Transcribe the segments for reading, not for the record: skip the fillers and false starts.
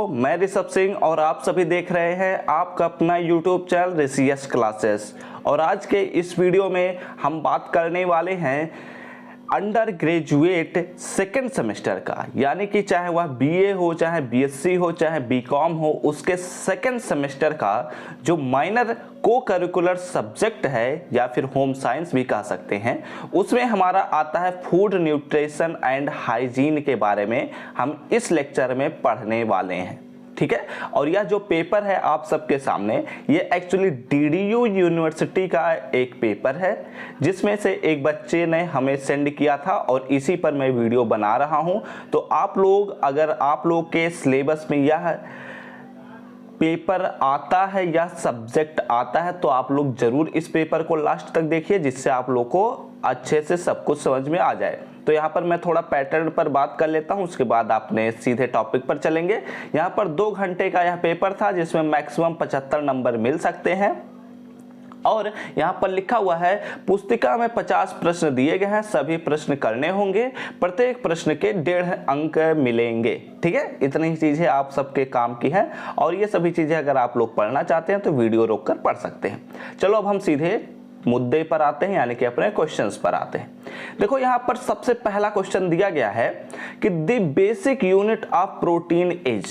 मैं ऋषभ सिंह और आप सभी देख रहे हैं आपका अपना YouTube चैनल ऋषियस क्लासेस। और आज के इस वीडियो में हम बात करने वाले हैं अंडर ग्रेजुएट सेकेंड सेमेस्टर का, यानी कि चाहे वह बीए हो, चाहे बीएससी हो, चाहे बीकॉम हो, उसके सेकेंड सेमेस्टर का जो माइनर को करिकुलर सब्जेक्ट है या फिर होम साइंस भी कह सकते हैं, उसमें हमारा आता है फूड न्यूट्रिशन एंड हाइजीन के बारे में हम इस लेक्चर में पढ़ने वाले हैं। ठीक है, और यह जो पेपर है आप सबके सामने, ये एक्चुअली डीडीयू यूनिवर्सिटी का एक पेपर है जिसमें से एक बच्चे ने हमें सेंड किया था और इसी पर मैं वीडियो बना रहा हूं। तो आप लोग, अगर आप लोग के सिलेबस में यह पेपर आता है या सब्जेक्ट आता है तो आप लोग जरूर इस पेपर को लास्ट तक देखिए, जिससे आप लोग को अच्छे से सब कुछ समझ में आ जाए। तो यहाँ पर मैं थोड़ा पैटर्न पर बात कर लेता हूँ, उसके बाद आपने सीधे टॉपिक पर चलेंगे। यहाँ पर 2 घंटे का यह पेपर था जिसमें मैक्सिमम 75 नंबर मिल सकते हैं। और यहाँ पर लिखा हुआ है पुस्तिका में 50 प्रश्न दिए गए हैं, सभी प्रश्न करने होंगे, प्रत्येक प्रश्न के 1.5 अंक मिलेंगे। ठीक है, इतनी ही चीजें आप सबके काम की है और ये सभी चीजें अगर आप लोग पढ़ना चाहते हैं तो वीडियो रोककर पढ़ सकते हैं। चलो अब हम सीधे मुद्दे पर आते हैं, यानी कि अपने क्वेश्चंस पर आते हैं। देखो यहाँ पर सबसे पहला क्वेश्चन दिया गया है कि the basic unit of protein is.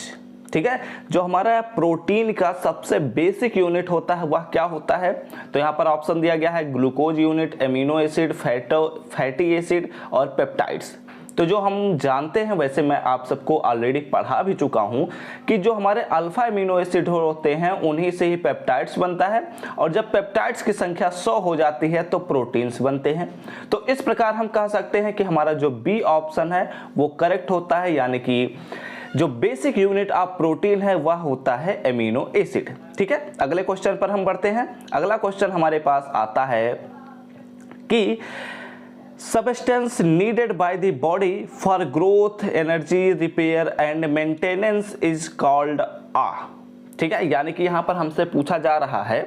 ठीक है, जो हमारा प्रोटीन का सबसे बेसिक यूनिट होता है वह क्या होता है? तो यहाँ पर ऑप्शन दिया गया है glucose unit, amino acid, fatty acid और पेप्टाइड्स। तो जो हम जानते हैं, वैसे मैं आप सबको ऑलरेडी पढ़ा भी चुका हूं कि जो हमारे अल्फा एमिनो एसिड होते हैं उन्हीं से ही पेप्टाइड्स बनता है, और जब पेप्टाइड्स की संख्या 100 हो जाती है तो प्रोटीन्स बनते हैं। तो इस प्रकार हम कह सकते हैं कि हमारा जो बी ऑप्शन है वो करेक्ट होता है, यानी कि जो बेसिक यूनिट ऑफ प्रोटीन है वह होता है एमिनो एसिड। ठीक है, अगले क्वेश्चन पर हम बढ़ते हैं। अगला क्वेश्चन हमारे पास आता है कि substance needed by the body for growth, energy, repair and maintenance is called a। ठीक है, यानी कि यहाँ पर हमसे पूछा जा रहा है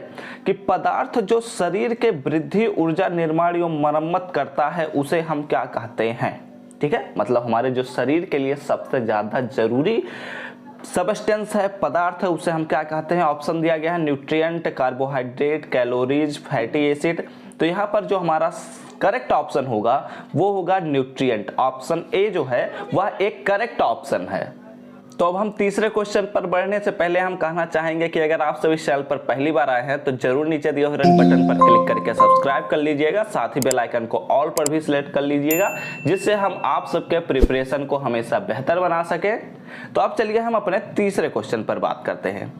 कि पदार्थ जो शरीर के वृद्धि, ऊर्जा, निर्माण एवं मरम्मत करता है उसे हम क्या कहते हैं। ठीक है, मतलब हमारे जो शरीर के लिए सबसे ज्यादा जरूरी सबस्टेंस है, पदार्थ है, उसे हम क्या कहते हैं। ऑप्शन दिया गया है nutrient, carbohydrate, calories, fatty acid. तो यहाँ पर जो हमारा करेक्ट ऑप्शन होगा वो होगा न्यूट्रिएंट। ऑप्शन ए जो है वह एक करेक्ट ऑप्शन है। तो अब हम तीसरे क्वेश्चन पर बढ़ने से पहले हम कहना चाहेंगे कि अगर आप सभी चैनल पर पहली बार आए हैं तो जरूर नीचे दिए हुए रेड बटन पर क्लिक करके सब्सक्राइब कर लीजिएगा, साथ ही बेल आइकन को ऑल पर भी सिलेक्ट कर लीजिएगा, जिससे हम आप सबके प्रिपरेशन को हमेशा बेहतर बना सके। तो अब चलिए हम अपने तीसरे क्वेश्चन पर बात करते हैं।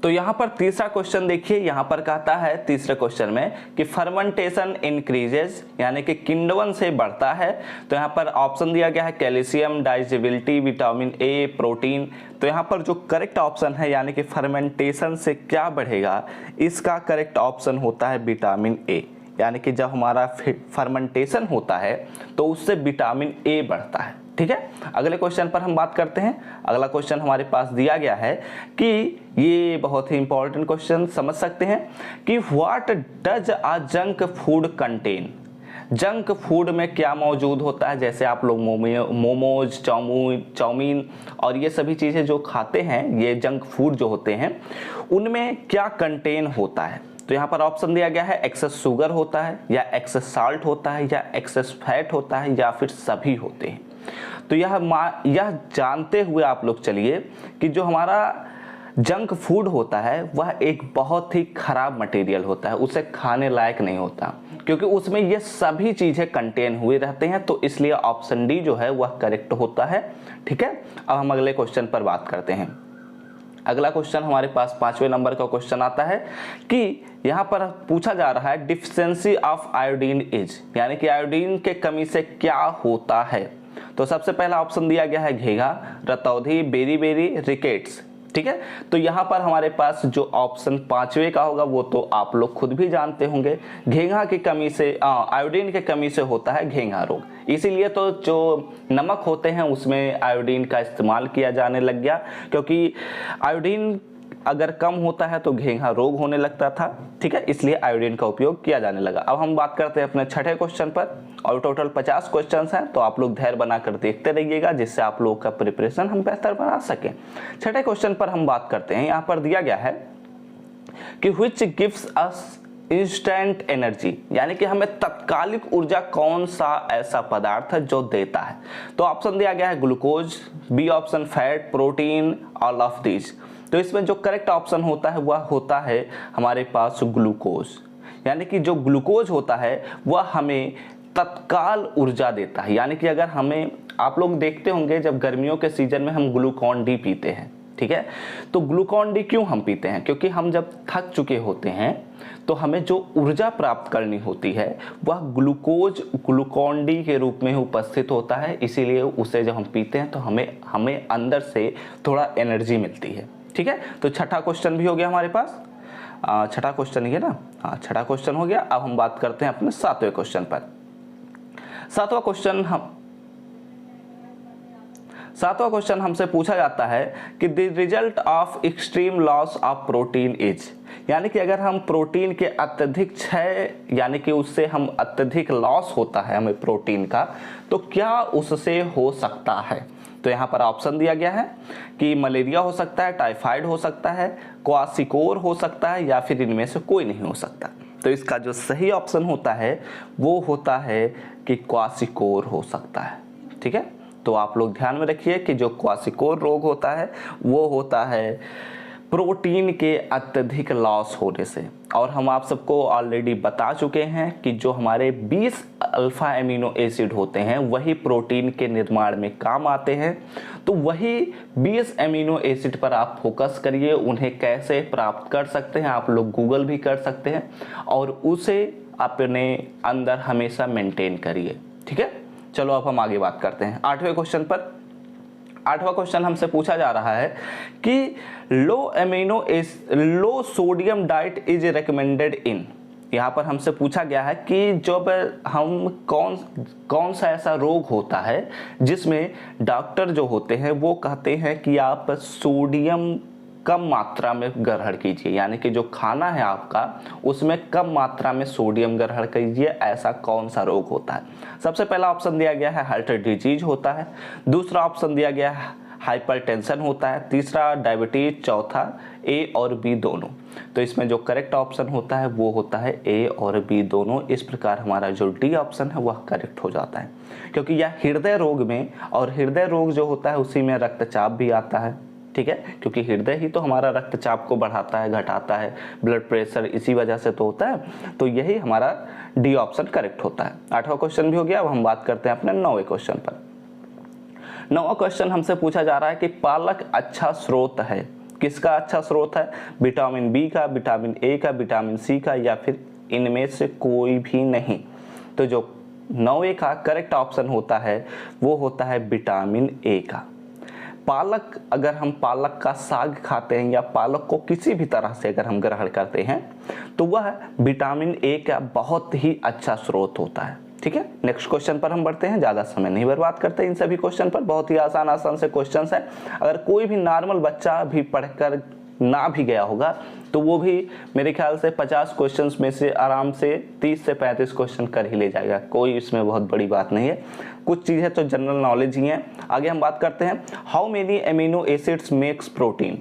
तो यहाँ पर तीसरा क्वेश्चन देखिए, यहाँ पर कहता है तीसरे क्वेश्चन में कि फर्मेंटेशन इंक्रीजेज, यानी कि किण्वन से बढ़ता है। तो यहाँ पर ऑप्शन दिया गया है कैल्शियम, डाइजेबिलिटी, विटामिन ए, प्रोटीन। तो यहाँ पर जो करेक्ट ऑप्शन है, यानी कि फर्मेंटेशन से क्या बढ़ेगा, इसका करेक्ट ऑप्शन होता है विटामिन ए। यानी कि जब हमारा फर्मेंटेशन होता है तो उससे विटामिन ए बढ़ता है। ठीक है, अगले क्वेश्चन पर हम बात करते हैं। अगला क्वेश्चन हमारे पास दिया गया है कि ये बहुत ही इंपॉर्टेंट क्वेश्चन, समझ सकते हैं कि what does a junk food contain. Junk food में क्या मौजूद होता है? जैसे आप लोग मोमोज, चाउमीन और ये सभी चीजें जो खाते हैं, ये जंक फूड जो होते हैं, उनमें क्या कंटेन होता है? तो यहाँ पर ऑप्शन दिया गया है एक्सेस शुगर होता है, या एक्सेस साल्ट होता है, या एक्सेस फैट होता है, या फिर सभी होते हैं। तो यह जानते हुए आप लोग चलिए कि जो हमारा जंक फूड होता है वह एक बहुत ही खराब मटेरियल होता है, उसे खाने लायक नहीं होता, क्योंकि उसमें ये सभी चीजें कंटेन हुए रहते हैं। तो इसलिए ऑप्शन डी जो है वह करेक्ट होता है। ठीक है, अब हम अगले क्वेश्चन पर बात करते हैं। अगला क्वेश्चन हमारे पास 5वें नंबर का क्वेश्चन आता है कि यहाँ पर पूछा जा रहा है डिफिशियंसी ऑफ आयोडीन इज, यानी कि आयोडीन के कमी से क्या होता है। तो सबसे पहला ऑप्शन दिया गया है घेघा, रतौंधी, बेरी, रिकेट्स। ठीक है, तो यहाँ पर हमारे पास जो ऑप्शन 5वें का होगा वो तो आप लोग खुद भी जानते होंगे, घेघा की कमी से, आयोडीन के कमी से होता है घेघा रोग। इसीलिए तो जो नमक होते हैं उसमें आयोडीन का इस्तेमाल किया जाने लग गया, क्योंकि आयोडीन अगर कम होता है तो घेंघा रोग होने लगता था, ठीक है, इसलिए आयोडीन का उपयोग किया जाने लगा। अब हम बात करते हैं अपने छठे क्वेश्चन पर, और टोटल 50 क्वेश्चंस हैं, तो आप लोग धैर्य बनाकर देखते रहिएगा जिससे आप लोगों का प्रिपरेशन हम बेहतर बना सकें। छठे क्वेश्चन पर हम बात करते हैं, यहाँ पर दिया गया है कि which gives us instant energy, यानी कि हमें तत्कालिक ऊर्जा कौन सा ऐसा पदार्थ है जो देता है। तो ऑप्शन दिया गया है glucose, B option fat, protein, all of these. तो इसमें जो करेक्ट ऑप्शन होता है वह होता है हमारे पास ग्लूकोज, यानी कि जो ग्लूकोज होता है वह हमें तत्काल ऊर्जा देता है। यानी कि अगर हमें, आप लोग देखते होंगे जब गर्मियों के सीजन में हम ग्लूकॉन डी पीते हैं, ठीक है, तो ग्लूकॉन डी क्यों हम पीते हैं? क्योंकि हम जब थक चुके होते हैं तो हमें जो ऊर्जा प्राप्त करनी होती है वह ग्लूकोज ग्लूकॉन डी के रूप में उपस्थित होता है, इसीलिए उसे जब हम पीते हैं तो हमें अंदर से थोड़ा एनर्जी मिलती है, ठीक है। तो छठा क्वेश्चन भी हो गया हमारे पास, छठा क्वेश्चन ही है ना, हाँ छठा क्वेश्चन हो गया। अब हम बात करते हैं अपने सातवें क्वेश्चन पर। सातवां क्वेश्चन हमसे पूछा जाता है कि the result of extreme loss of protein is, यानी कि अगर हम प्रोटीन के अत्यधिक क्षय, यानी कि उससे हम अत्यधिक लॉस होता है हमें प्रोटीन का, तो क्या उससे हो सकता है? तो यहाँ पर ऑप्शन दिया गया है कि मलेरिया हो सकता है, टाइफाइड हो सकता है, क्वासिकोर हो सकता है, या फिर इनमें से कोई नहीं हो सकता। तो इसका जो सही ऑप्शन होता है वो होता है कि क्वासिकोर हो सकता है, ठीक है। तो आप लोग ध्यान में रखिए कि जो क्वासिकोर रोग होता है वो होता है प्रोटीन के अत्यधिक लॉस होने से। और हम आप सबको ऑलरेडी बता चुके हैं कि जो हमारे 20 अल्फा एमिनो एसिड होते हैं वही प्रोटीन के निर्माण में काम आते हैं। तो वही 20 एमिनो एसिड पर आप फोकस करिए, उन्हें कैसे प्राप्त कर सकते हैं आप लोग गूगल भी कर सकते हैं, और उसे अपने अंदर हमेशा मेंटेन करिए, ठीक है। चलो अब हम आगे बात करते हैं आठवें क्वेश्चन पर। आठवां क्वेश्चन हमसे पूछा जा रहा है कि low sodium diet is recommended in. यहाँ पर हमसे पूछा गया है कि जब हम कौन सा ऐसा रोग होता है जिसमें डॉक्टर जो होते हैं वो कहते हैं कि आप सोडियम कम मात्रा में ग्रहण कीजिए, यानी कि जो खाना है आपका उसमें कम मात्रा में सोडियम ग्रहण कीजिए, ऐसा कौन सा रोग होता है? सबसे पहला ऑप्शन दिया गया है हार्ट डिजीज होता है, दूसरा ऑप्शन दिया गया है हाइपरटेंशन होता है, तीसरा डायबिटीज, चौथा ए और बी दोनों। तो इसमें जो करेक्ट ऑप्शन होता है वो होता है ए और बी दोनों। इस प्रकार हमारा जो डी ऑप्शन है वह करेक्ट हो जाता है, क्योंकि यह हृदय रोग में, और हृदय रोग जो होता है उसी में रक्तचाप भी आता है, ठीक है, क्योंकि हृदय ही तो हमारा रक्तचाप को बढ़ाता है, घटाता है, ब्लड प्रेशर इसी वजह से तो होता है। तो यही हमारा डी ऑप्शन करेक्ट होता है। आठवां क्वेश्चन भी हो गया। अब हम बात करते हैं अपने 9वें क्वेश्चन पर। 9वां क्वेश्चन हमसे पूछा जा रहा है कि पालक अच्छा स्रोत है, किसका अच्छा स्रोत है? विटामिन बी का, विटामिन ए का, विटामिन सी का, या फिर इनमें से कोई भी नहीं। तो जो 9वें का करेक्ट ऑप्शन होता है वो होता है विटामिन ए का। पालक, अगर हम पालक का साग खाते हैं या पालक को किसी भी तरह से अगर हम ग्रहण करते हैं तो वह विटामिन ए का बहुत ही अच्छा स्रोत होता है, ठीक है। नेक्स्ट क्वेश्चन पर हम बढ़ते हैं, ज़्यादा समय नहीं बर्बाद करते इन सभी क्वेश्चन पर। बहुत ही आसान से क्वेश्चन हैं, अगर कोई भी नॉर्मल बच्चा भी पढ़कर ना भी गया होगा तो वो भी मेरे ख्याल से 50 क्वेश्चंस में से आराम से 30 से 35 क्वेश्चन कर ही ले जाएगा, कोई इसमें बहुत बड़ी बात नहीं है। कुछ चीज़ें तो जनरल नॉलेज ही हैं। आगे हम बात करते हैं, how many amino acids makes protein.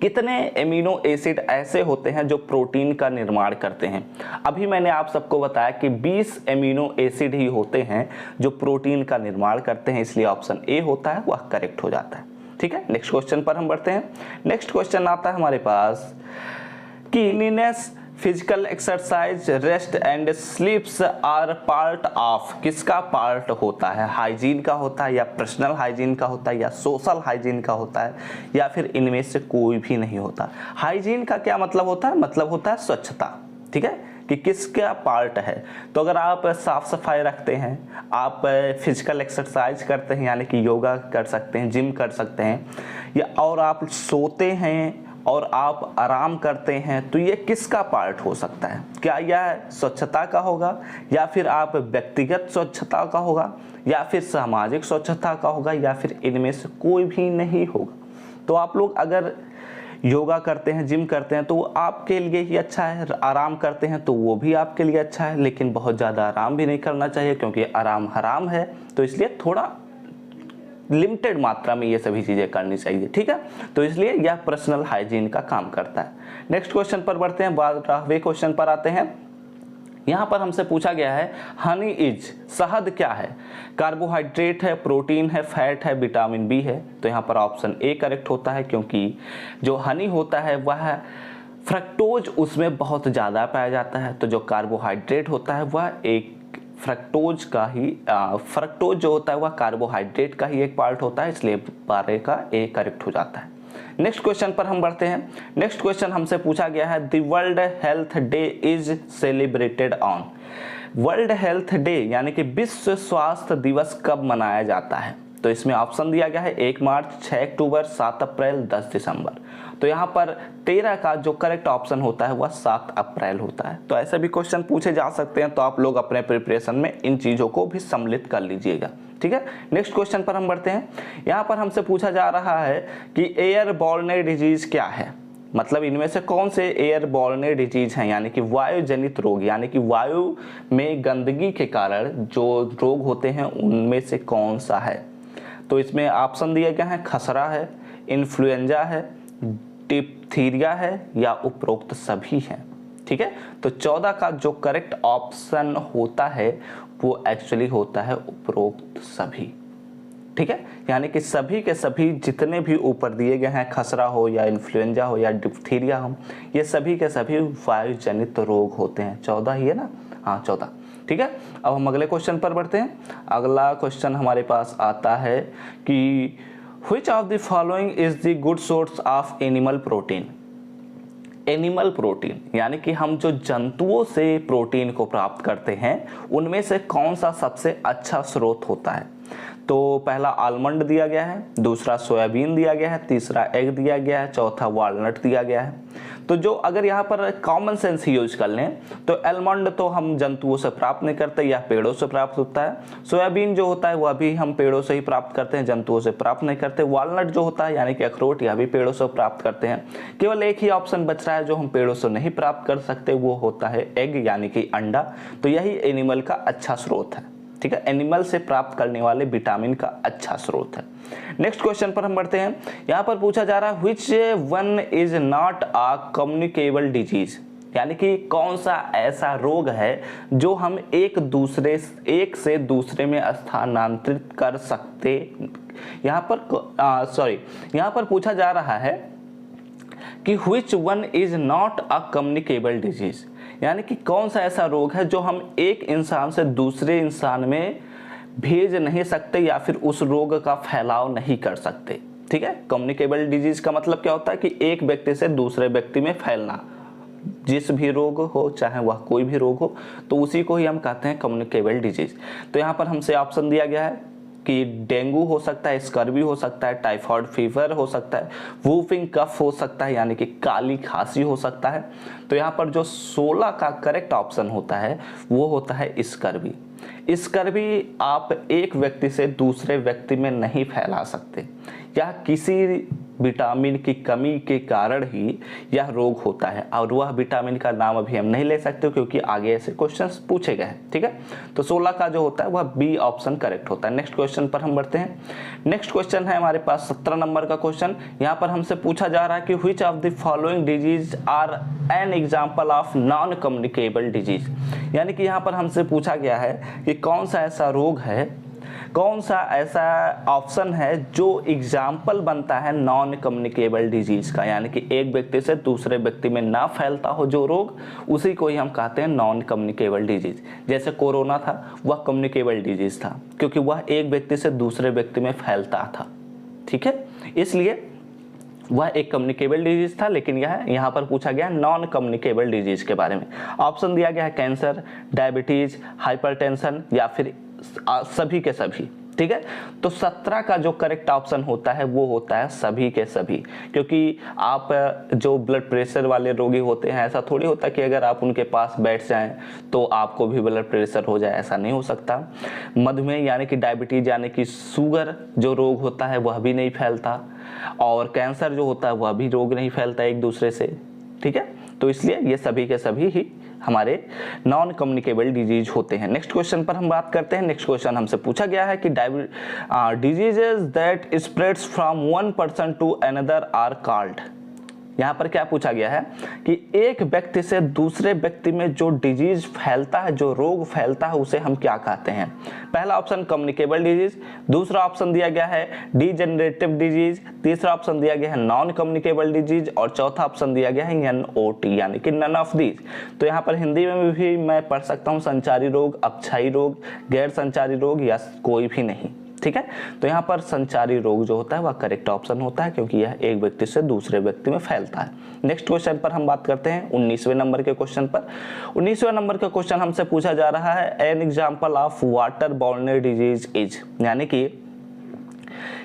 कितने एमिनो एसिड ऐसे होते हैं जो प्रोटीन का निर्माण करते हैं? अभी मैंने आप सबको बताया कि 20 एमिनो एसिड ही होते हैं जो प्रोटीन का निर्माण करते हैं, इसलिए ऑप्शन ए होता है वह करेक्ट हो जाता है, ठीक है। नेक्स्ट क्वेश्चन पर हम बढ़ते हैं। नेक्स्ट क्वेश्चन आता है हमारे पास कि cleanness, physical exercise, rest and sleeps are part of. किसका पार्ट होता है? हाइजीन का होता है, या पर्सनल हाइजीन का होता है, या सोशल हाइजीन का होता है, या फिर इनमें से कोई भी नहीं होता। हाइजीन का क्या मतलब होता है? मतलब होता है स्वच्छता, ठीक है, कि किसका पार्ट है। तो अगर आप साफ सफाई रखते हैं, आप फिजिकल एक्सरसाइज करते हैं यानी कि योगा कर सकते हैं, जिम कर सकते हैं, या और आप सोते हैं और आप आराम करते हैं, तो ये किसका पार्ट हो सकता है? क्या यह स्वच्छता का होगा, या फिर आप व्यक्तिगत स्वच्छता का होगा, या फिर सामाजिक स्वच्छता का होगा, या फिर इनमें से कोई भी नहीं होगा? तो आप लोग अगर योगा करते हैं, जिम करते हैं तो वो आपके लिए ही अच्छा है, आराम करते हैं तो वो भी आपके लिए अच्छा है, लेकिन बहुत ज़्यादा आराम भी नहीं करना चाहिए क्योंकि आराम हराम है। तो इसलिए थोड़ा लिमिटेड मात्रा में ये सभी चीज़ें करनी चाहिए, ठीक है। तो इसलिए यह पर्सनल हाइजीन का काम करता है। नेक्स्ट क्वेश्चन पर बढ़ते हैं, 12वें क्वेश्चन पर आते हैं। यहाँ पर हमसे पूछा गया है हनी इज, शहद क्या है? कार्बोहाइड्रेट है, प्रोटीन है, फैट है, विटामिन बी है। तो यहाँ पर ऑप्शन ए करेक्ट होता है क्योंकि जो हनी होता है वह फ्रक्टोज उसमें बहुत ज़्यादा पाया जाता है। तो जो कार्बोहाइड्रेट होता है वह एक फ्रक्टोज जो होता है वह कार्बोहाइड्रेट का ही एक पार्ट होता है, इसलिए 12 का ए करेक्ट हो जाता है। नेक्स्ट क्वेश्चन पर हम बढ़ते हैं। नेक्स्ट क्वेश्चन हमसे पूछा गया है the world health day is celebrated on. World health day यानी कि विश्व स्वास्थ्य दिवस कब मनाया जाता है? तो इसमें ऑप्शन दिया गया है 1 मार्च, 6 अक्टूबर, 7 अप्रैल, 10 दिसंबर। तो यहाँ पर 13 का जो करेक्ट ऑप्शन होता है वह 7 अप्रैल होता है। तो ऐसे भी क्वेश्चन पूछे जा सकते हैं, तो आप लोग अपने प्रिपरेशन में इन चीज़ों को भी सम्मिलित कर लीजिएगा, ठीक है। नेक्स्ट क्वेश्चन पर हम बढ़ते हैं। यहाँ पर हमसे पूछा जा रहा है कि एयरबॉर्न डिजीज क्या है, मतलब इनमें से कौन से एयरबॉर्न डिजीज हैं, यानी कि वायु जनित रोग, यानी कि वायु में गंदगी के कारण जो रोग होते हैं उनमें से कौन सा है? तो इसमें ऑप्शन दिए गए हैं खसरा है, इन्फ्लुएंजा है, डिप्थीरिया है या उपरोक्त सभी हैं, ठीक है। तो 14 का जो करेक्ट ऑप्शन होता है वो एक्चुअली होता है उपरोक्त सभी, ठीक है। यानी कि सभी के सभी जितने भी ऊपर दिए गए हैं, खसरा हो या इन्फ्लुएंजा हो या डिप्थीरिया हो, ये सभी के सभी वायु जनित रोग होते हैं। 14 ही है ना? हाँ 14, ठीक है। अब हम अगले क्वेश्चन पर बढ़ते हैं। अगला क्वेश्चन हमारे पास आता है कि which of the following is the good source of animal protein. Animal protein यानी कि हम जो जंतुओं से प्रोटीन को प्राप्त करते हैं उनमें से कौन सा सबसे अच्छा स्रोत होता है? तो पहला आलमंड दिया गया है, दूसरा सोयाबीन दिया गया है, तीसरा एग दिया गया है, चौथा वालनट दिया गया है। तो जो अगर यहाँ पर कॉमन सेंस यूज कर लें तो आलमंड तो हम जंतुओं से प्राप्त नहीं करते, यह पेड़ों से प्राप्त होता है। सोयाबीन जो होता है वह भी हम पेड़ों से ही प्राप्त करते हैं, जंतुओं से प्राप्त नहीं करते। वालनट जो होता है यानी कि अखरोट, यह भी पेड़ों से प्राप्त करते हैं। केवल एक ही ऑप्शन बच रहा है जो हम पेड़ों से नहीं प्राप्त कर सकते, वो होता है एग यानी कि अंडा। तो यही एनिमल का अच्छा स्रोत है, ठीक है। एनिमल से प्राप्त करने वाले विटामिन का अच्छा स्रोत है। नेक्स्ट क्वेश्चन पर हम बढ़ते हैं। यहाँ पर पूछा जा रहा है which one is not a communicable disease, यानी कि कौन सा ऐसा रोग है जो हम एक से दूसरे में स्थानांतरित कर सकते। यहाँ पर पूछा जा रहा है कि which one is not a communicable disease, यानी कि कौन सा ऐसा रोग है जो हम एक इंसान से दूसरे इंसान में भेज नहीं सकते या फिर उस रोग का फैलाव नहीं कर सकते, ठीक है। कम्युनिकेबल डिजीज का मतलब क्या होता है कि एक व्यक्ति से दूसरे व्यक्ति में फैलना, जिस भी रोग हो चाहे वह कोई भी रोग हो तो उसी को ही हम कहते हैं कम्युनिकेबल डिजीज। तो यहाँ पर हमसे ऑप्शन दिया गया है कि डेंगू हो सकता है, स्कर्वी हो सकता है, टाइफाइड फीवर हो सकता है, वूफिंग कफ हो सकता है यानी कि काली खांसी हो सकता है। तो यहाँ पर जो 16 का करेक्ट ऑप्शन होता है वो होता है स्कर्वी। स्कर्वी आप एक व्यक्ति से दूसरे व्यक्ति में नहीं फैला सकते, यह किसी विटामिन की कमी के कारण ही यह रोग होता है, और वह विटामिन का नाम अभी हम नहीं ले सकते क्योंकि आगे ऐसे क्वेश्चंस पूछे गए हैं, ठीक है। तो 16 का जो होता है वह बी ऑप्शन करेक्ट होता है। नेक्स्ट क्वेश्चन पर हम बढ़ते हैं। नेक्स्ट क्वेश्चन है हमारे पास 17 नंबर का क्वेश्चन। यहाँ पर हमसे पूछा जा रहा है कि which of the following disease are an example of non communicable disease, यानी कि यहाँ पर हमसे पूछा गया है कि कौन सा ऐसा रोग है, कौन सा ऐसा ऑप्शन है जो एग्जाम्पल बनता है नॉन कम्युनिकेबल डिजीज का, यानी कि एक व्यक्ति से दूसरे व्यक्ति में ना फैलता हो जो रोग, उसी को ही हम कहते हैं नॉन कम्युनिकेबल डिजीज। जैसे कोरोना था वह कम्युनिकेबल डिजीज था क्योंकि वह एक व्यक्ति से दूसरे व्यक्ति में फैलता था, ठीक है, इसलिए वह एक कम्युनिकेबल डिजीज था। लेकिन यहाँ पर पूछा गया नॉन कम्युनिकेबल डिजीज के बारे में। ऑप्शन दिया गया है कैंसर, डायबिटीज, हाइपरटेंशन या फिर सभी के सभी, ठीक है। तो 17 का जो करेक्ट ऑप्शन होता है वो होता है सभी के सभी, क्योंकि आप जो ब्लड प्रेशर वाले रोगी होते हैं ऐसा थोड़ी होता कि अगर आप उनके पास बैठ जाएं तो आपको भी ब्लड प्रेशर हो जाए, ऐसा नहीं हो सकता। मधुमेह यानी कि डायबिटीज यानी कि शुगर जो रोग होता है वह भी नहीं फैलता। और कैंसर जो होता है वह भी रोग नहीं फैलता एक दूसरे से, ठीक है। तो इसलिए ये सभी के सभी ही हमारे नॉन कम्युनिकेबल डिजीज होते हैं। नेक्स्ट क्वेश्चन पर हम बात करते हैं। नेक्स्ट क्वेश्चन हमसे पूछा गया है कि diseases that spreads from one person to another are called. यहाँ पर क्या पूछा गया है कि एक व्यक्ति से दूसरे व्यक्ति में जो डिजीज फैलता है, जो रोग फैलता है, उसे हम क्या कहते हैं। पहला ऑप्शन कम्युनिकेबल डिजीज, दूसरा ऑप्शन दिया गया है डीजेनरेटिव डिजीज, तीसरा ऑप्शन दिया गया है नॉन कम्युनिकेबल डिजीज और चौथा ऑप्शन दिया गया है NOT यानी कि नन ऑफ दीज। तो यहाँ पर हिंदी में भी मैं पढ़ सकता हूँ संचारी रोग, अपक्षयी रोग, गैर संचारी रोग या कोई भी नहीं, ठीक है। तो यहाँ पर संचारी रोग जो होता है वह करेक्ट ऑप्शन होता है क्योंकि यह एक व्यक्ति से दूसरे व्यक्ति में फैलता है। नेक्स्ट क्वेश्चन पर हम बात करते हैं 19वें नंबर के क्वेश्चन पर। 19वें नंबर का क्वेश्चन हमसे पूछा जा रहा है N example of water borne disease is, यानी कि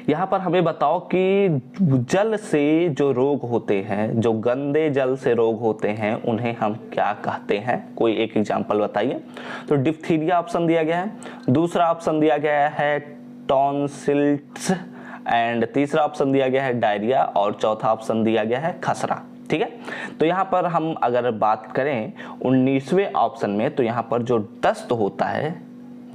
यहाँ पर हमें बताओ कि जल से जो रोग होते हैं, जो गंदे जल से रोग होते हैं, उन्हें हम क्या कहते हैं। कोई एक एग्जाम्पल बताइए। तो डिप्थीरिया ऑप्शन दिया गया है, दूसरा ऑप्शन दिया गया है टॉन्सिल्स एंड तीसरा ऑप्शन दिया गया है डायरिया और चौथा ऑप्शन दिया गया है खसरा, ठीक है। तो यहाँ पर हम अगर बात करें 19वें ऑप्शन में, तो यहाँ पर जो दस्त होता है,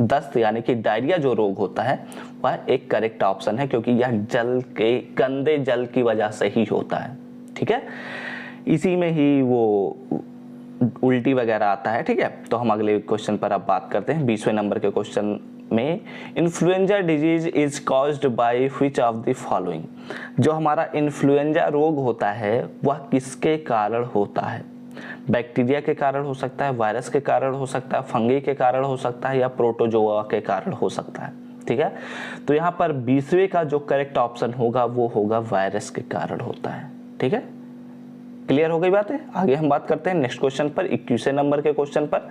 दस्त यानी कि डायरिया जो रोग होता है, वह एक करेक्ट ऑप्शन है क्योंकि यह जल के गंदे जल की वजह से ही होता है, ठीक है। इसी में ही वो उल्टी वगैरह आता है, ठीक है। तो हम अगले क्वेश्चन पर अब बात करते हैं 20वें नंबर के क्वेश्चन में। Influenza disease is caused by which of the following. जो हमारा इन्फ्लुएंजा रोग होता है वह किसके कारण होता है। बैक्टीरिया के कारण हो सकता है, वायरस के कारण हो सकता है, फंगी के कारण हो सकता है या प्रोटोजोआ के कारण हो सकता है, ठीक है। तो यहाँ पर 20वें का जो करेक्ट ऑप्शन होगा वो होगा वायरस के कारण होता है, ठीक है। क्लियर हो गई बात है। आगे हम बात करते हैं नेक्स्ट क्वेश्चन पर 21वें नंबर के क्वेश्चन पर।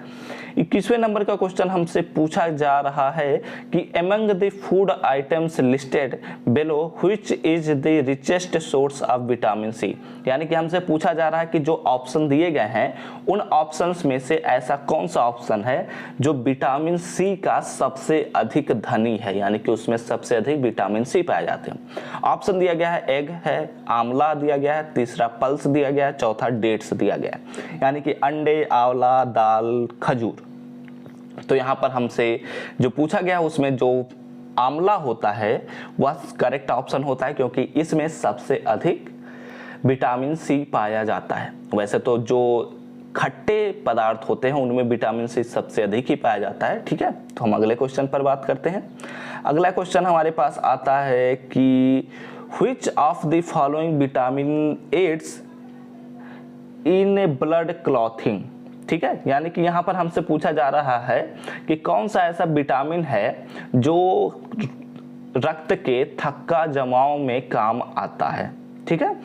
21वें नंबर का क्वेश्चन हमसे पूछा जा रहा है कि among the food items listed below which is the richest source of vitamin C. यानी कि हमसे पूछा जा रहा है कि जो ऑप्शन दिए गए हैं उन ऑप्शंस में से ऐसा कौन सा ऑप्शन है जो विटामिन सी का सबसे अधिक धनी है, यानी कि उसमें सबसे अधिक विटामिन सी पाए जाते हैं। ऑप्शन दिया गया है एग है, आंवला दिया गया है, तीसरा पल्स दिया गया, चौथा डेट्स दिया गया, यानी कि अंडे, आंवला, दाल, खजूर। तो यहां पर हमसे जो पूछा गया उसमें जो आंवला होता है वह करेक्ट ऑप्शन होता है क्योंकि इसमें सबसे अधिक विटामिन सी पाया जाता है। वैसे तो जो खट्टे पदार्थ होते हैं उनमें विटामिन सी सबसे अधिक ही पाया जाता है, ठीक है। तो हम अगले क्वेश्चन पर बात करते हैं। अगला क्वेश्चन हमारे पास आता है कि which of the following vitamin aids in blood clotting, ठीक है। यानी कि यहाँ पर हमसे पूछा जा रहा है कि कौन सा ऐसा विटामिन है जो रक्त के थक्का जमाव में काम आता है, ठीक है।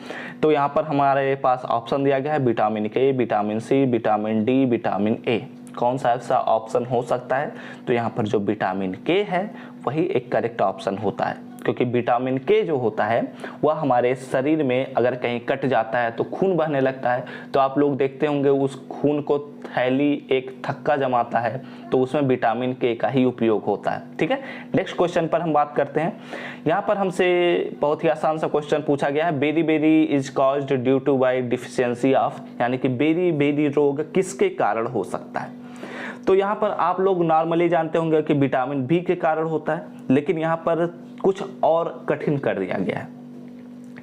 तो यहाँ पर हमारे पास ऑप्शन दिया गया है vitamin K, vitamin C, vitamin D, vitamin A. कौन सा ऐसा ऑप्शन हो सकता है। तो यहाँ पर जो विटामिन के है वही एक करेक्ट ऑप्शन होता है क्योंकि विटामिन के जो होता है वह हमारे शरीर में अगर कहीं कट जाता है तो खून बहने लगता है। तो आप लोग देखते होंगे उस खून को थैली एक थक्का जमाता है तो उसमें विटामिन के का ही उपयोग होता है, ठीक है। नेक्स्ट क्वेश्चन पर हम बात करते हैं। यहाँ पर हमसे बहुत ही आसान सा क्वेश्चन पूछा गया है beriberi is caused due to by deficiency of, यानी कि बेरी बेरी रोग किसके कारण हो सकता है। तो यहाँ पर आप लोग नॉर्मली जानते होंगे कि विटामिन बी के कारण होता है, लेकिन यहाँ पर कुछ और कठिन कर दिया गया है।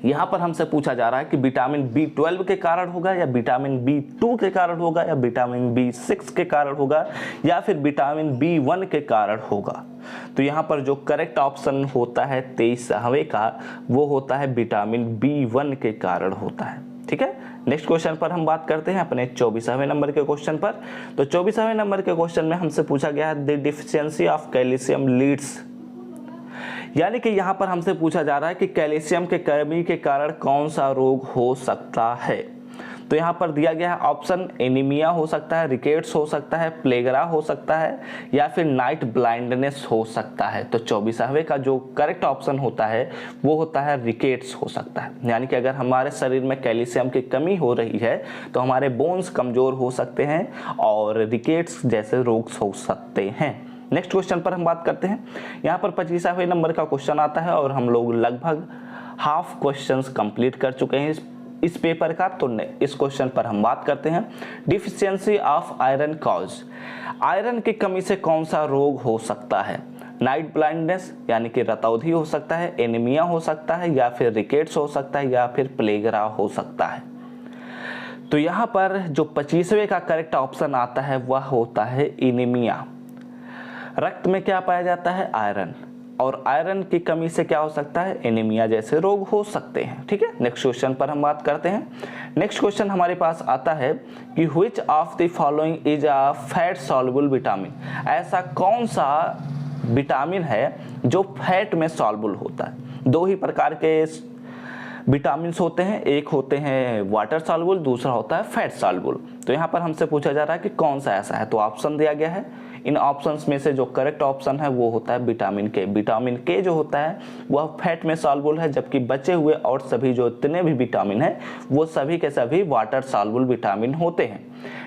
यहाँ पर हमसे पूछा जा रहा है कि विटामिन B12 के कारण होगा या विटामिन B2 के कारण होगा या विटामिन B6 के कारण होगा या फिर विटामिन B1 के कारण होगा। तो यहाँ पर जो करेक्ट ऑप्शन होता है 23वें का वो होता है विटामिन B1 के कारण होता है, ठीक है। नेक्स्ट क्वेश्चन पर हम बात करते हैं अपने 24वें नंबर के क्वेश्चन पर। तो 24वें नंबर के क्वेश्चन में हमसे पूछा गया है the deficiency of calcium leads, यानी कि यहाँ पर हमसे पूछा जा रहा है कि कैल्शियम के कमी के कारण कौन सा रोग हो सकता है। तो यहाँ पर दिया गया है ऑप्शन एनीमिया हो सकता है, रिकेट्स हो सकता है, प्लेगरा हो सकता है या फिर नाइट ब्लाइंडनेस हो सकता है। तो 24वें का जो करेक्ट ऑप्शन होता है वो होता है रिकेट्स हो सकता है, यानी कि अगर हमारे शरीर में कैल्शियम की कमी हो रही है तो हमारे बोन्स कमजोर हो सकते हैं और रिकेट्स जैसे रोग हो सकते हैं। नेक्स्ट क्वेश्चन पर हम बात करते हैं। यहाँ पर 25वें नंबर का क्वेश्चन आता है और हम लोग लगभग हाफ क्वेश्चंस कंप्लीट कर चुके हैं इस पेपर का। तो इस क्वेश्चन पर हम बात करते हैं, deficiency of iron cause. Iron की कमी से कौन सा रोग हो सकता है? नाइट ब्लाइंडनेस यानी कि रतौंधी हो सकता है, एनीमिया हो सकता है, या फिर रिकेट्स हो सकता है, या फिर प्लेगरा हो सकता है। तो यहाँ पर जो 25वें का करेक्ट ऑप्शन आता है वह होता है एनीमिया। रक्त में क्या पाया जाता है? आयरन, और आयरन की कमी से क्या हो सकता है? एनीमिया जैसे रोग हो सकते हैं। ठीक है, नेक्स्ट क्वेश्चन पर हम बात करते हैं। नेक्स्ट क्वेश्चन हमारे पास आता है कि which of the following is a fat soluble vitamin. ऐसा कौन सा विटामिन है जो फैट में सॉल्युबल होता है? दो ही प्रकार के विटामिन होते हैं, एक होते हैं वाटर सॉल्युबल, दूसरा होता है फैट सॉल्युबल। तो यहाँ पर हमसे पूछा जा रहा है कि कौन सा ऐसा है, तो ऑप्शन दिया गया है। इन ऑप्शंस में से जो करेक्ट ऑप्शन है वो होता है विटामिन के। विटामिन के जो होता है वह फैट में सॉल्युबल है, जबकि बचे हुए और सभी जो इतने भी विटामिन हैं वो सभी के सभी वाटर सॉल्युबल विटामिन होते हैं।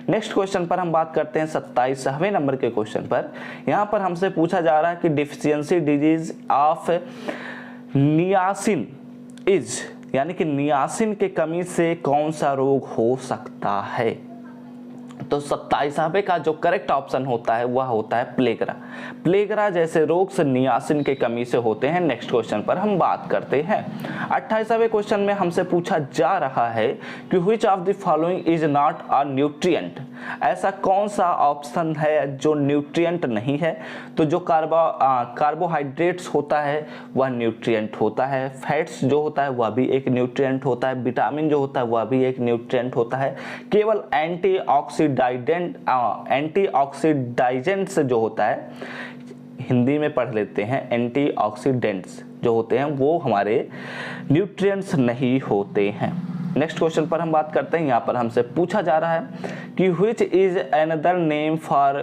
नेक्स्ट क्वेश्चन पर हम बात करते हैं 27वें नंबर के क्वेश्चन पर। यहाँ पर हमसे पूछा जा रहा है कि deficiency disease of niacin is, यानी कि नियासिन के कमी से कौन सा रोग हो सकता है? तो 27वें का जो करेक्ट ऑप्शन होता है वह होता है प्लेगरा। प्लेगरा जैसे रोग से नियासिन के कमी से होते हैं। नेक्स्ट क्वेश्चन पर हम बात करते हैं। 28वें क्वेश्चन में हमसे पूछा जा रहा है कि which of the following is not a nutrient. ऐसा कौन सा ऑप्शन है जो न्यूट्रिएंट नहीं है? तो जो कार्बोहाइड्रेट्स होता है वह न्यूट्रिएंट होता है, फैट्स जो होता है वह भी एक न्यूट्रिएंट होता है, विटामिन जो होता है वह भी एक न्यूट्रिएंट होता है। केवल एंटीऑक्सीडाइजेंट्स जो होता है, हिंदी में पढ़ लेते हैं, एंटीऑक्सीडेंट्स जो होते हैं वो हमारे न्यूट्रिएंट्स नहीं होते हैं। नेक्स्ट क्वेश्चन पर हम बात करते हैं। यहाँ पर हमसे पूछा जा रहा है कि which is another name for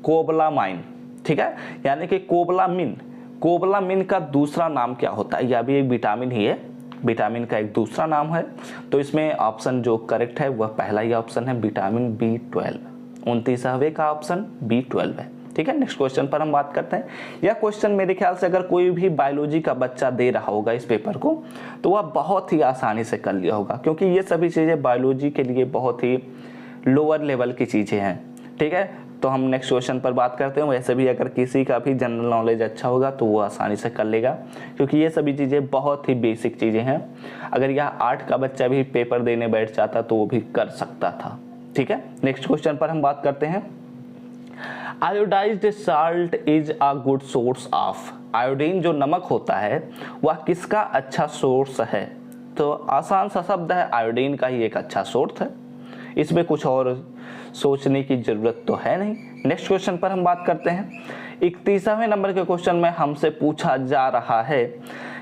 cobalamin. ठीक है, यानी कि कोबलामिन का दूसरा नाम क्या होता है? यह भी एक विटामिन ही है, विटामिन का एक दूसरा नाम है। तो इसमें ऑप्शन जो करेक्ट है वह पहला ही ऑप्शन है, विटामिन B12। 29वें का ऑप्शन B12 है। ठीक है, नेक्स्ट क्वेश्चन पर हम बात करते हैं। यह क्वेश्चन मेरे ख्याल से अगर कोई भी बायोलॉजी का बच्चा दे रहा होगा इस पेपर को तो वह बहुत ही आसानी से कर लिया होगा, क्योंकि ये सभी चीज़ें बायोलॉजी के लिए बहुत ही लोअर लेवल की चीज़ें हैं। ठीक है, तो हम नेक्स्ट क्वेश्चन पर बात करते हैं। वैसे भी अगर किसी का भी जनरल नॉलेज अच्छा होगा तो वो आसानी से कर लेगा, क्योंकि ये सभी चीज़ें बहुत ही बेसिक चीज़ें हैं। अगर यह 8 का बच्चा भी पेपर देने बैठ जाता तो वो भी कर सकता था। ठीक है, नेक्स्ट क्वेश्चन पर हम बात करते हैं। Iodised salt is a good source of. Iodine जो नमक होता है वह किसका अच्छा सोर्स है? तो आसान सा शब्द है, आयोडीन का ही एक अच्छा सोर्स है, इसमें कुछ और सोचने की जरूरत तो है नहीं। नेक्स्ट क्वेश्चन पर हम बात करते हैं। 31वें नंबर के क्वेश्चन में हमसे पूछा जा रहा है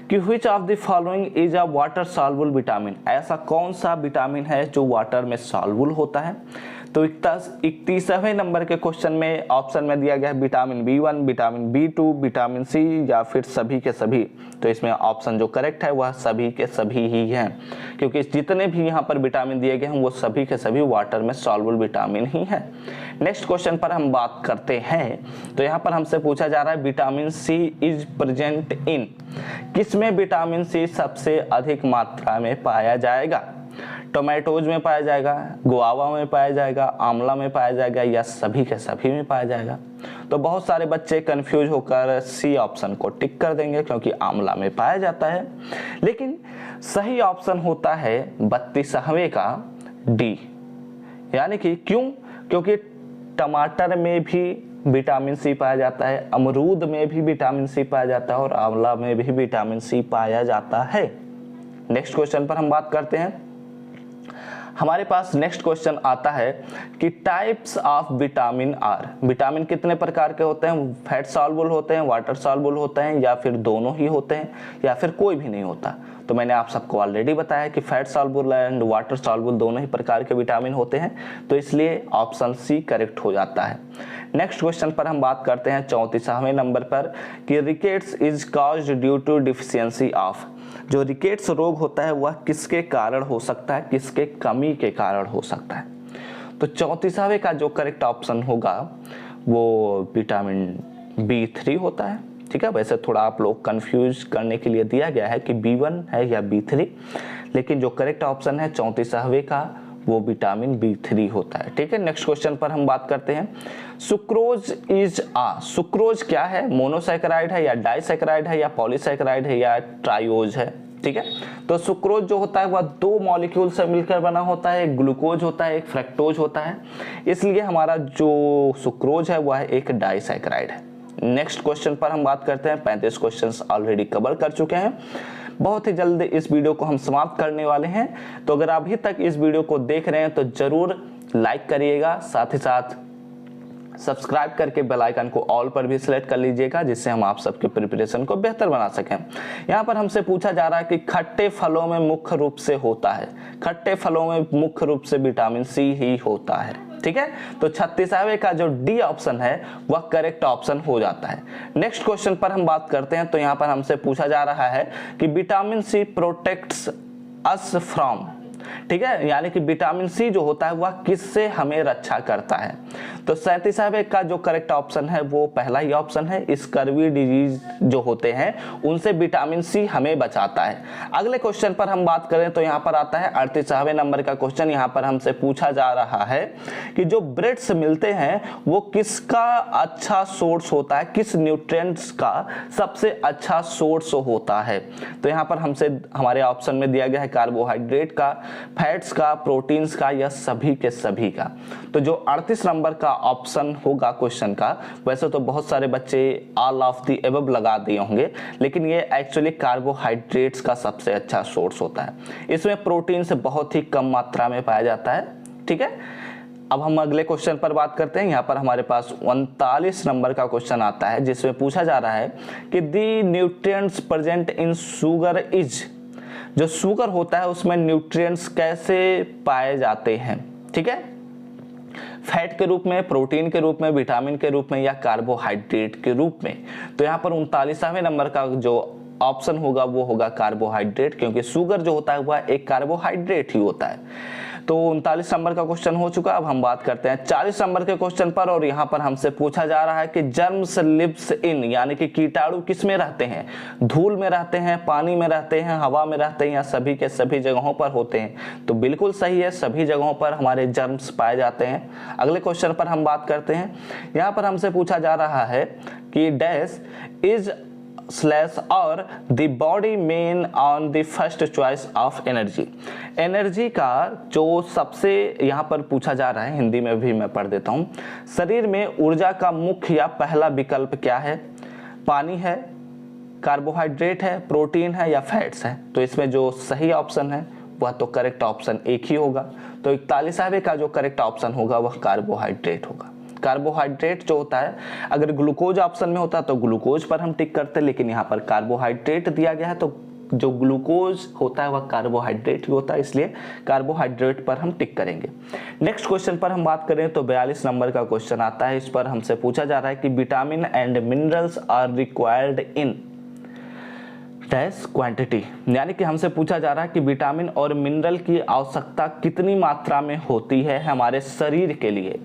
कि which of the following is a water soluble vitamin. ऐसा कौन सा विटामिन है जो वाटर में सॉल्युबल होता है? तो 31वें नंबर के क्वेश्चन में ऑप्शन में दिया गया है vitamin B1, vitamin B2, vitamin C या फिर सभी के सभी। तो इसमें ऑप्शन जो करेक्ट है वह सभी के सभी ही हैं, क्योंकि जितने भी यहाँ पर विटामिन दिए गए हैं वो सभी के सभी वाटर में सॉल्युबल विटामिन ही हैं। नेक्स्ट क्वेश्चन पर हम बात करते हैं। तो यहाँ पर हमसे पूछा जा रहा है vitamin C is present in. किसमें विटामिन C सबसे अधिक मात्रा में पाया जाएगा? टोमेटोज में पाया जाएगा, गुआवा में पाया जाएगा, आंवला में पाया जाएगा, या सभी के सभी में पाया जाएगा? तो बहुत सारे बच्चे कंफ्यूज होकर सी ऑप्शन को टिक कर देंगे, क्योंकि आंवला में पाया जाता है। लेकिन सही ऑप्शन होता है 32वें का डी, यानी कि क्यों? क्योंकि टमाटर में भी विटामिन C पाया जाता है, अमरूद में भी विटामिन C पाया जाता है, और आंवला में भी विटामिन C पाया जाता है। नेक्स्ट क्वेश्चन पर हम बात करते हैं। हमारे पास नेक्स्ट क्वेश्चन आता है कि types of vitamin are. Vitamin कितने प्रकार के होते हैं? फैट सॉल्युबल होते हैं, वाटर सॉल्युबल होते हैं, या फिर दोनों ही होते हैं, या फिर कोई भी नहीं होता? तो मैंने आप सबको ऑलरेडी बताया कि fat soluble and water soluble दोनों ही प्रकार के विटामिन होते हैं, तो इसलिए ऑप्शन सी करेक्ट हो जाता है। नेक्स्ट क्वेश्चन पर हम बात करते हैं 34वें नंबर पर कि rickets is caused due to deficiency of. जो रिकेट्स रोग होता है वह किसके कारण हो सकता है, किसके कमी के कारण हो सकता है? तो 34वें का जो करेक्ट ऑप्शन होगा वो विटामिन B3 होता है। ठीक है। वैसे थोड़ा आप लोग कंफ्यूज करने के लिए दिया गया है कि B1 है या B3, लेकिन जो करेक्ट ऑप्शन है 34वें का वो विटामिन B3 होता है, ठीक है। नेक्स्ट क्वेश्चन पर हम बात करते हैं। सुक्रोज सुक्रोज क्या है? मोनोसैकेराइड है या डाइसैकेराइड है या पॉलीसैकेराइड है या ट्राइओज है, ठीक है। तो सुक्रोज जो होता है वह 2 मॉलिक्यूल से मिलकर बना होता है, एक ग्लूकोज होता है, एक फ्रक्टोज होता है, इसलिए हमारा जो सुक्रोज है वह एक डाइसैकेराइड है। नेक्स्ट क्वेश्चन पर हम बात करते हैं। 35 क्वेश्चंस ऑलरेडी कवर कर चुके हैं, बहुत ही जल्द इस वीडियो को हम समाप्त करने वाले हैं। तो अगर अभी तक इस वीडियो को देख रहे हैं तो जरूर लाइक करिएगा, साथ ही साथ सब्सक्राइब करके बेल आइकन को ऑल पर भी सिलेक्ट कर लीजिएगा, जिससे हम आप सबके प्रिपरेशन को बेहतर बना सकें। यहाँ पर हमसे पूछा जा रहा है कि खट्टे फलों में मुख्य रूप से होता है, खट्टे फलों में मुख्य रूप से विटामिन सी ही होता है, ठीक है। तो 36वें का जो डी ऑप्शन है वह करेक्ट ऑप्शन हो जाता है। नेक्स्ट क्वेश्चन पर हम बात करते हैं। तो यहाँ पर हमसे पूछा जा रहा है कि vitamin C protects us from, ठीक है, यानी कि विटामिन सी जो होता है वह किससे हमें रक्षा करता है? तो 37वें का जो करेक्ट ऑप्शन है वो पहला ही ऑप्शन है, स्कर्वी डिजीज जो होते हैं उनसे विटामिन सी हमें बचाता है। अगले क्वेश्चन पर हम बात करें तो यहाँ पर आता है 38वें नंबर का क्वेश्चन। यहाँ पर हमसे पूछा जा रहा है कि जो ब्रेड्स मिलते हैं वो किसका अच्छा सोर्स होता है, किस न्यूट्रिएंट्स का सबसे अच्छा सोर्स होता है? तो यहाँ पर हमसे हमारे ऑप्शन में दिया गया है कार्बोहाइड्रेट का, फैट्स का, प्रोटीन्स का या सभी के सभी का। तो जो 38 नंबर का ऑप्शन होगा क्वेश्चन का, वैसे तो बहुत सारे बच्चे ऑल ऑफ द एबव लगा दिए होंगे, लेकिन ये एक्चुअली कार्बोहाइड्रेट्स का सबसे अच्छा सोर्स होता है। इसमें प्रोटीन से बहुत ही कम मात्रा में पाया जाता है, ठीक है। अब हम अगले क्वेश्चन पर बात करते हैं। यहाँ पर हमारे पास 39 नंबर का क्वेश्चन आता है, जिसमें पूछा जा रहा है कि the nutrients present in sugar is, जो शुगर होता है उसमें न्यूट्रिएंट्स कैसे पाए जाते हैं, ठीक है, फैट के रूप में, प्रोटीन के रूप में, विटामिन के रूप में या कार्बोहाइड्रेट के रूप में? तो यहाँ पर 39वें नंबर का जो ऑप्शन होगा वो होगा कार्बोहाइड्रेट, क्योंकि शुगर जो होता है वह एक कार्बोहाइड्रेट ही होता है। तो 39 नंबर का क्वेश्चन हो चुका। अब हम बात करते हैं 40 नंबर के क्वेश्चन पर, और यहाँ पर हमसे पूछा जा रहा है कि जर्म्स लिव्स इन, यानी कि कीटाणु किस में रहते हैं? धूल में रहते हैं, पानी में रहते हैं, हवा में रहते हैं या सभी के सभी जगहों पर होते हैं? तो बिल्कुल सही है, सभी जगहों पर हमारे जर्म्स पाए जाते हैं। अगले क्वेश्चन पर हम बात करते हैं। यहाँ पर हमसे पूछा जा रहा है कि डैश इज स्लैश और the body main on the first choice of energy. Energy का जो सबसे यहाँ पर पूछा जा रहा है, हिंदी में भी मैं पढ़ देता हूँ। शरीर में ऊर्जा का मुख्य या पहला विकल्प क्या है? पानी है, कार्बोहाइड्रेट है, प्रोटीन है या फैट्स है? तो इसमें जो सही ऑप्शन है वह तो करेक्ट ऑप्शन एक ही होगा। तो 41वें का जो करेक्ट ऑप्शन होगा वह कार्बोहाइड्रेट होगा। कार्बोहाइड्रेट जो होता है, अगर ग्लूकोज ऑप्शन में होता तो ग्लूकोज पर हम टिक करते, लेकिन यहाँ पर कार्बोहाइड्रेट दिया गया है तो जो ग्लूकोज होता है वह कार्बोहाइड्रेट ही होता है, इसलिए कार्बोहाइड्रेट पर हम टिक करेंगे। नेक्स्ट क्वेश्चन पर हम बात करें तो 42 नंबर का क्वेश्चन आता है। इस पर हमसे पूछा जा रहा है कि vitamin and minerals are required in dash quantity, यानी कि हमसे पूछा जा रहा है कि विटामिन और मिनरल की आवश्यकता कितनी मात्रा में होती है हमारे शरीर के लिए।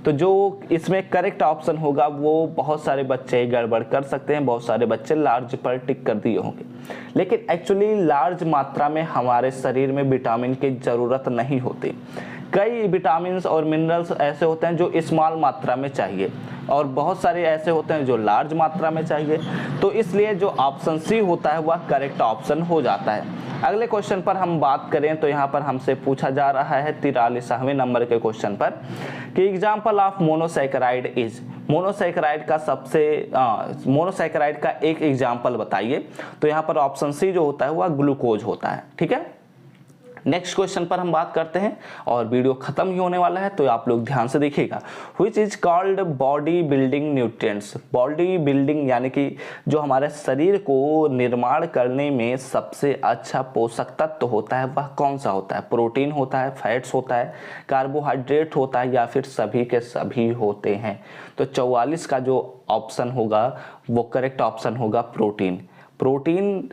तो जो इसमें करेक्ट ऑप्शन होगा वो बहुत सारे बच्चे गड़बड़ कर सकते हैं, बहुत सारे बच्चे लार्ज पर टिक कर दिए होंगे, लेकिन एक्चुअली लार्ज मात्रा में हमारे शरीर में विटामिन की ज़रूरत नहीं होती। कई विटामिन और मिनरल्स ऐसे होते हैं जो स्मॉल मात्रा में चाहिए और बहुत सारे ऐसे होते हैं जो लार्ज मात्रा में चाहिए। तो इसलिए जो ऑप्शन सी होता है वह करेक्ट ऑप्शन हो जाता है। अगले क्वेश्चन पर हम बात करें तो यहाँ पर हमसे पूछा जा रहा है 43वें नंबर के क्वेश्चन पर कि example of monosaccharide is, monosaccharide का एक एग्जाम्पल बताइए। तो यहाँ पर ऑप्शन सी जो होता है वह ग्लूकोज होता है, ठीक है। नेक्स्ट क्वेश्चन पर हम बात करते हैं और वीडियो खत्म ही होने वाला है, तो आप लोग ध्यान से देखिएगा। Which is called body building nutrients, body building यानी कि जो हमारे शरीर को निर्माण करने में सबसे अच्छा पोषक तत्व होता है वह कौन सा होता है? प्रोटीन होता है, फैट्स होता है, कार्बोहाइड्रेट होता है या फिर सभी के सभी होते हैं? तो 44 का जो ऑप्शन होगा वो करेक्ट ऑप्शन होगा प्रोटीन। प्रोटीन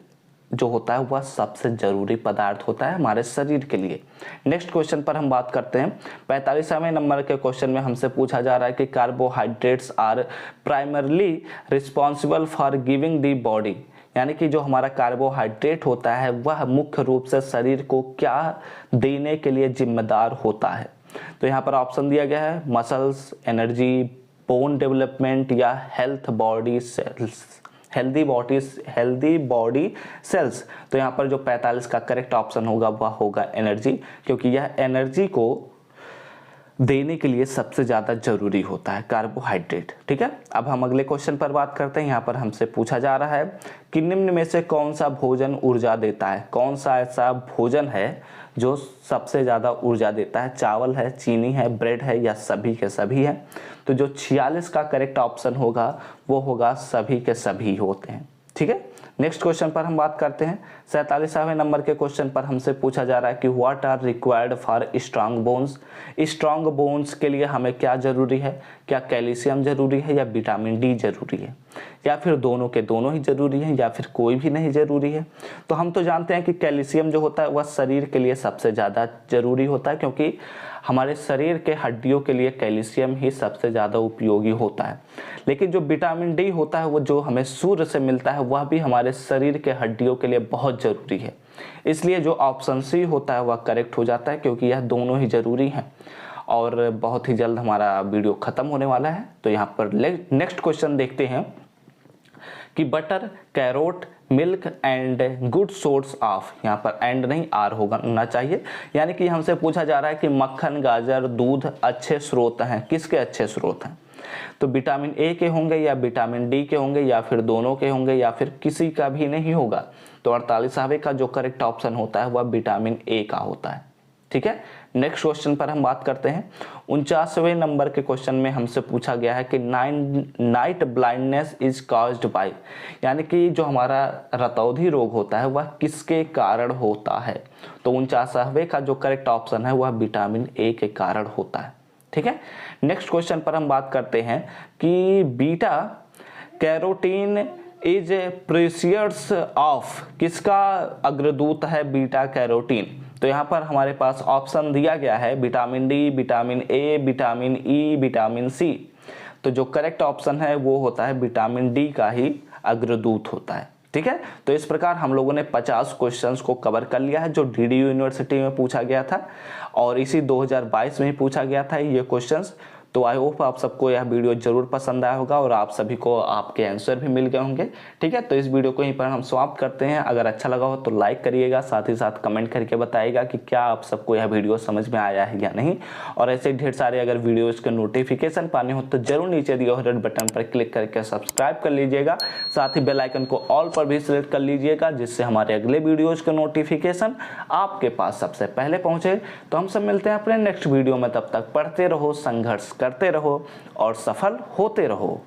जो होता है वह सबसे ज़रूरी पदार्थ होता है हमारे शरीर के लिए। नेक्स्ट क्वेश्चन पर हम बात करते हैं। 45वें नंबर के क्वेश्चन में हमसे पूछा जा रहा है कि carbohydrates are primarily responsible for giving the body, यानी कि जो हमारा कार्बोहाइड्रेट होता है वह मुख्य रूप से शरीर को क्या देने के लिए जिम्मेदार होता है। तो यहाँ पर ऑप्शन दिया गया है मसल्स, एनर्जी, बोन डेवलपमेंट या हेल्दी बॉडी सेल्स। तो यहाँ पर जो 45 का करेक्ट ऑप्शन होगा वह होगा एनर्जी, क्योंकि यह एनर्जी को देने के लिए सबसे ज़्यादा जरूरी होता है कार्बोहाइड्रेट। ठीक है, अब हम अगले क्वेश्चन पर बात करते हैं। यहाँ पर हमसे पूछा जा रहा है कि निम्न में से कौन सा भोजन ऊर्जा देता है। कौन सा ऐसा भोजन है जो सबसे ज़्यादा ऊर्जा देता है। चावल है, चीनी है, ब्रेड है या सभी के सभी है। तो जो 46 का करेक्ट ऑप्शन होगा वो होगा सभी के सभी होते हैं। ठीक है, नेक्स्ट क्वेश्चन पर हम बात करते हैं। 47वें नंबर के क्वेश्चन पर हमसे पूछा जा रहा है कि what are required for strong bones. Strong bones के लिए हमें क्या जरूरी है। क्या कैल्शियम जरूरी है या विटामिन डी जरूरी है, या फिर दोनों के दोनों ही जरूरी है, या फिर कोई भी नहीं जरूरी है। तो हम तो जानते हैं कि कैल्शियम जो होता है वह शरीर के लिए सबसे ज़्यादा जरूरी होता है, क्योंकि हमारे शरीर के हड्डियों के लिए कैल्शियम ही सबसे ज़्यादा उपयोगी होता है। लेकिन जो विटामिन डी होता है वो जो हमें सूर्य से मिलता है वह भी हमारे शरीर के हड्डियों के लिए बहुत ज़रूरी है। इसलिए जो ऑप्शन सी होता है वह करेक्ट हो जाता है, क्योंकि यह दोनों ही ज़रूरी हैं। और बहुत ही जल्द हमारा वीडियो ख़त्म होने वाला है। तो यहाँ पर नेक्स्ट क्वेश्चन देखते हैं कि butter, carrot, milk and good source of, यहाँ पर एंड नहीं आर होना चाहिए, यानी कि हमसे पूछा जा रहा है कि मक्खन, गाजर, दूध अच्छे स्रोत हैं। किसके अच्छे स्रोत हैं। तो विटामिन ए के होंगे या विटामिन डी के होंगे या फिर दोनों के होंगे या फिर किसी का भी नहीं होगा। तो 48वें का जो करेक्ट ऑप्शन होता है वह विटामिन ए का होता है। ठीक है, नेक्स्ट क्वेश्चन पर हम बात करते हैं। 49वें नंबर के क्वेश्चन में हमसे पूछा गया है कि night blindness is caused by, यानी कि जो हमारा रतौंधी रोग होता है वह किसके कारण होता है। तो 49वें का जो करेक्ट ऑप्शन है वह विटामिन ए के कारण होता है। ठीक है, नेक्स्ट क्वेश्चन पर हम बात करते हैं कि beta carotene is precious of, किसका अग्रदूत है बीटा कैरोटीन। तो यहाँ पर हमारे पास ऑप्शन दिया गया है vitamin D, vitamin A, vitamin E, vitamin C. तो जो करेक्ट ऑप्शन है वो होता है विटामिन डी का ही अग्रदूत होता है। ठीक है, तो इस प्रकार हम लोगों ने 50 क्वेश्चंस को कवर कर लिया है जो डीडीयू यूनिवर्सिटी में पूछा गया था और इसी 2022 में ही पूछा गया था ये क्वेश्चंस। तो आई होप आप सबको यह वीडियो जरूर पसंद आया होगा और आप सभी को आपके आंसर भी मिल गए होंगे। ठीक है, तो इस वीडियो को यहीं पर हम समाप्त करते हैं। अगर अच्छा लगा हो तो लाइक करिएगा, साथ ही साथ कमेंट करके बताइएगा कि क्या आप सबको यह वीडियो समझ में आया है या नहीं। और ऐसे ढेर सारे अगर वीडियोज के नोटिफिकेशन पाने हो तो जरूर नीचे दिए हुए रेड बटन पर क्लिक करके सब्सक्राइब कर लीजिएगा। साथ ही बेल आइकन को ऑल पर भी सिलेक्ट कर लीजिएगा, जिससे हमारे अगले वीडियोज के नोटिफिकेशन आपके पास सबसे पहले पहुंचे। तो हम सब मिलते हैं अपने नेक्स्ट वीडियो में, तब तक पढ़ते रहो, संघर्ष करते रहो और सफल होते रहो।